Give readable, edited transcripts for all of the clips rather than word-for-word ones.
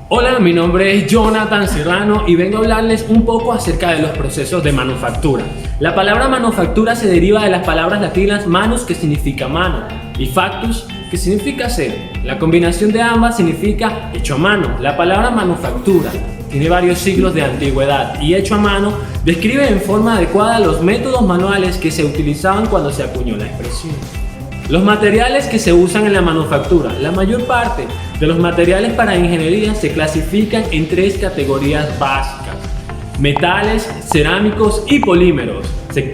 Hola, mi nombre es Jonathan Serrano y vengo a hablarles un poco acerca de los procesos de manufactura. La palabra manufactura se deriva de las palabras latinas manus, que significa mano, y factus, que significa hacer. La combinación de ambas significa hecho a mano. La palabra manufactura tiene varios siglos de antigüedad y hecho a mano describe en forma adecuada los métodos manuales que se utilizaban cuando se acuñó la expresión. Los materiales que se usan en la manufactura. La mayor parte de los materiales para ingeniería se clasifican en tres categorías básicas: metales, cerámicos y polímeros.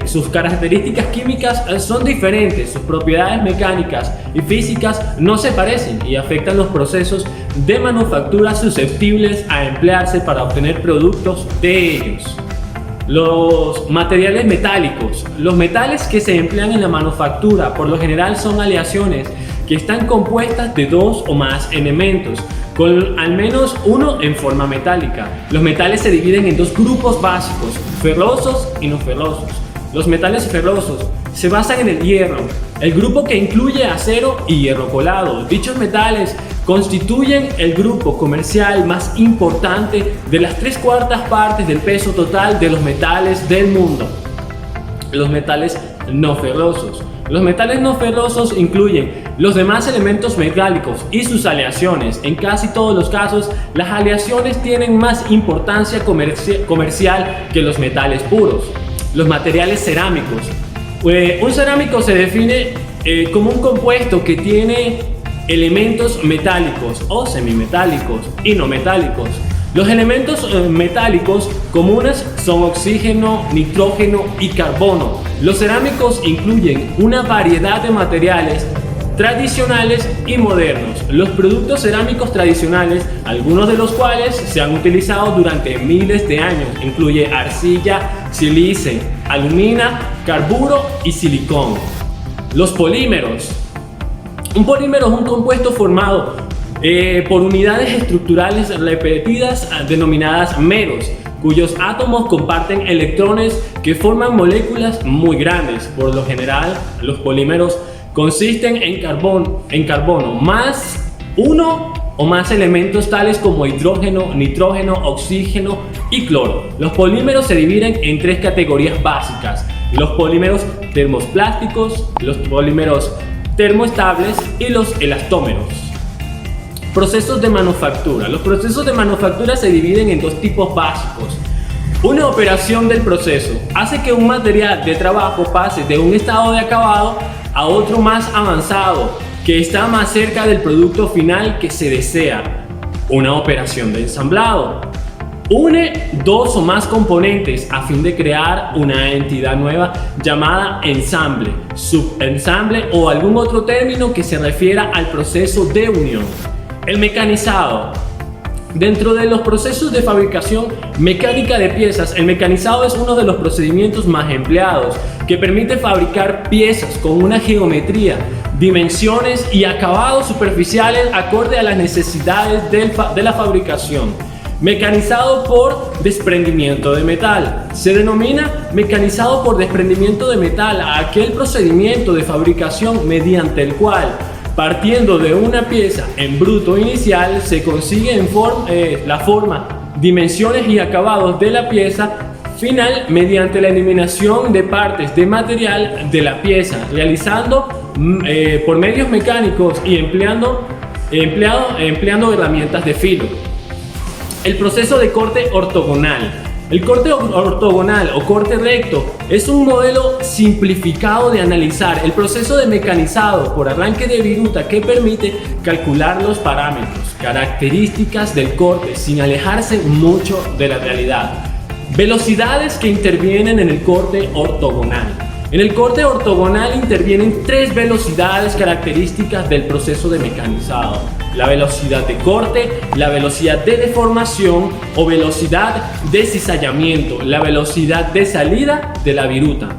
Sus características químicas son diferentes, sus propiedades mecánicas y físicas no se parecen y afectan los procesos de manufactura susceptibles a emplearse para obtener productos de ellos. Los materiales metálicos. Los metales que se emplean en la manufactura por lo general son aleaciones que están compuestas de dos o más elementos, con al menos uno en forma metálica. Los metales se dividen en dos grupos básicos: ferrosos y no ferrosos. Los metales ferrosos se basan en el hierro, el grupo que incluye acero y hierro colado. Dichos metales constituyen el grupo comercial más importante de las 3/4 partes del peso total de los metales del mundo. Los metales no ferrosos. Los metales no ferrosos incluyen los demás elementos metálicos y sus aleaciones. En casi todos los casos, las aleaciones tienen más importancia comercial que los metales puros. Los materiales cerámicos. Un cerámico se define como un compuesto que tiene elementos metálicos o semimetálicos y no metálicos. Los elementos metálicos comunes son oxígeno, nitrógeno y carbono. Los cerámicos incluyen una variedad de materiales tradicionales y modernos. Los productos cerámicos tradicionales, algunos de los cuales se han utilizado durante miles de años, incluye arcilla, sílice, alumina, carburo y silicón. Los polímeros. Un polímero es un compuesto formado por unidades estructurales repetidas denominadas meros, cuyos átomos comparten electrones que forman moléculas muy grandes. Por lo general, los polímeros consisten en carbono más uno o más elementos tales como hidrógeno, nitrógeno, oxígeno y cloro. Los polímeros se dividen en tres categorías básicas: los polímeros termoplásticos, los polímeros termoestables y los elastómeros. Procesos de manufactura. Los procesos de manufactura se dividen en dos tipos básicos. Una operación del proceso hace que un material de trabajo pase de un estado de acabado a otro más avanzado, que está más cerca del producto final que se desea. Una operación de ensamblado une dos o más componentes a fin de crear una entidad nueva llamada ensamble, subensamble o algún otro término que se refiera al proceso de unión. El mecanizado. Dentro de los procesos de fabricación mecánica de piezas, el mecanizado es uno de los procedimientos más empleados, que permite fabricar piezas con una geometría, dimensiones y acabados superficiales acorde a las necesidades de la fabricación. Mecanizado por desprendimiento de metal. Se denomina mecanizado por desprendimiento de metal a aquel procedimiento de fabricación mediante el cual, partiendo de una pieza en bruto inicial, se consigue la forma, dimensiones y acabados de la pieza final mediante la eliminación de partes de material de la pieza, realizando por medios mecánicos y empleando herramientas de filo. El proceso de corte ortogonal. El corte ortogonal o corte recto es un modelo simplificado de analizar el proceso de mecanizado por arranque de viruta que permite calcular los parámetros, características del corte sin alejarse mucho de la realidad. Velocidades que intervienen en el corte ortogonal. En el corte ortogonal intervienen tres velocidades características del proceso de mecanizado: la velocidad de corte, la velocidad de deformación o velocidad de cizallamiento, la velocidad de salida de la viruta.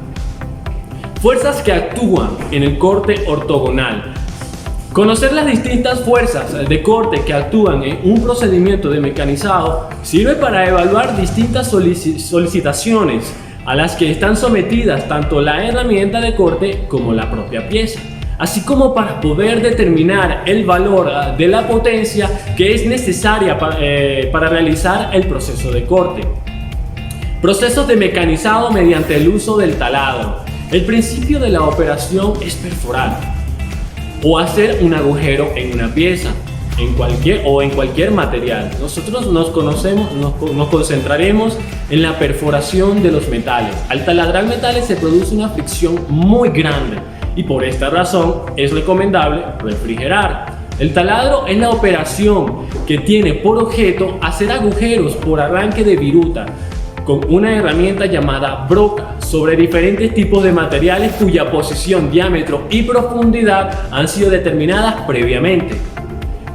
Fuerzas que actúan en el corte ortogonal. Conocer las distintas fuerzas de corte que actúan en un procedimiento de mecanizado sirve para evaluar distintas solicitaciones a las que están sometidas tanto la herramienta de corte como la propia pieza. así como para poder determinar el valor de la potencia que es necesaria para realizar el proceso de corte. Procesos de mecanizado mediante el uso del taladro. El principio de la operación es perforar o hacer un agujero en una pieza, en cualquier material. Nosotros nos concentraremos en la perforación de los metales. Al taladrar metales se produce una fricción muy grande y por esta razón es recomendable refrigerar. El taladro es la operación que tiene por objeto hacer agujeros por arranque de viruta con una herramienta llamada broca sobre diferentes tipos de materiales cuya posición, diámetro y profundidad han sido determinadas previamente.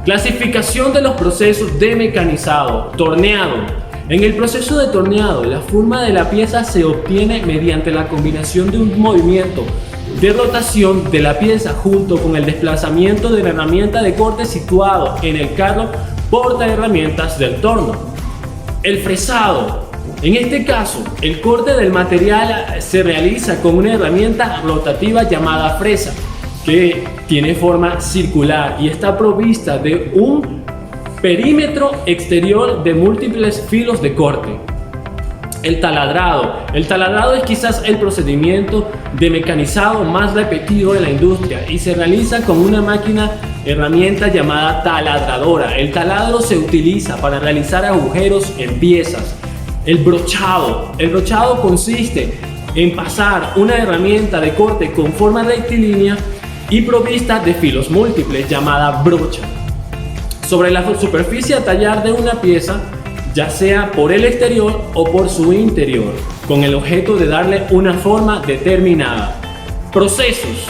Clasificación de los procesos de mecanizado. Torneado. En el proceso de torneado, la forma de la pieza se obtiene mediante la combinación de un movimiento de rotación de la pieza junto con el desplazamiento de la herramienta de corte situado en el carro portaherramientas del torno. El fresado. En este caso, el corte del material se realiza con una herramienta rotativa llamada fresa, que tiene forma circular y está provista de un perímetro exterior de múltiples filos de corte. El taladrado. El taladrado es quizás el procedimiento de mecanizado más repetido en la industria y se realiza con una máquina herramienta llamada taladradora. El taladro se utiliza para realizar agujeros en piezas. El brochado. El brochado consiste en pasar una herramienta de corte con forma rectilínea y provista de filos múltiples llamada brocha sobre la superficie a tallar de una pieza, ya sea por el exterior o por su interior, con el objeto de darle una forma determinada. Procesos.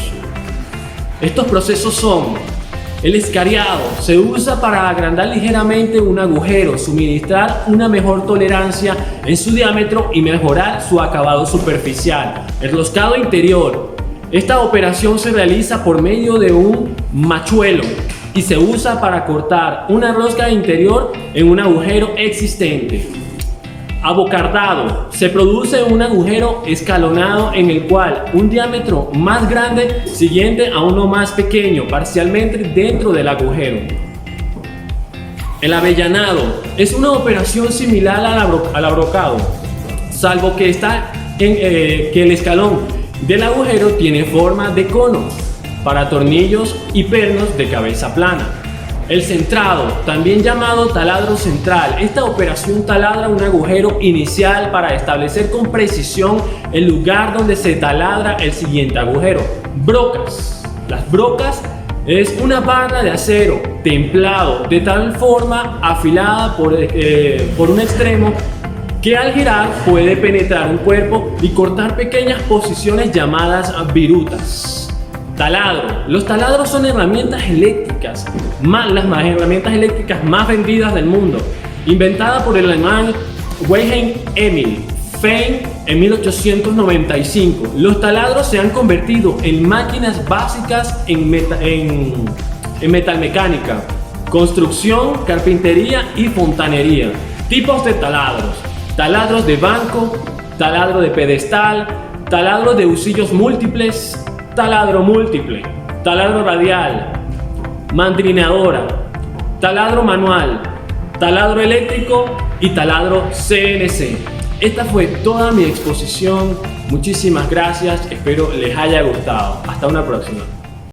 Estos procesos son: el escariado. Se usa para agrandar ligeramente un agujero, suministrar una mejor tolerancia en su diámetro y mejorar su acabado superficial. El roscado interior. Esta operación se realiza por medio de un machuelo y se usa para cortar una rosca interior en un agujero existente. Abocardado. Se produce un agujero escalonado en el cual un diámetro más grande siguiente a uno más pequeño, parcialmente dentro del agujero. El avellanado es una operación similar al abrocado, salvo que que el escalón del agujero tiene forma de cono para tornillos y pernos de cabeza plana. El centrado, también llamado taladro central. Esta operación taladra un agujero inicial para establecer con precisión el lugar donde se taladra el siguiente agujero. Brocas. Las brocas es una barra de acero templado de tal forma afilada por un extremo que al girar puede penetrar un cuerpo y cortar pequeñas posiciones llamadas virutas. Taladro. Los taladros son herramientas eléctricas, las herramientas eléctricas más vendidas del mundo, inventada por el alemán Wilhelm Emil Fein en 1895. Los taladros se han convertido en máquinas básicas en metalmecánica, construcción, carpintería y fontanería. Tipos de taladros: taladros de banco, taladro de pedestal, taladro de husillos múltiples, taladro múltiple, taladro radial, mandrinadora, taladro manual, taladro eléctrico y taladro CNC. Esta fue toda mi exposición. Muchísimas gracias, espero les haya gustado. Hasta una próxima.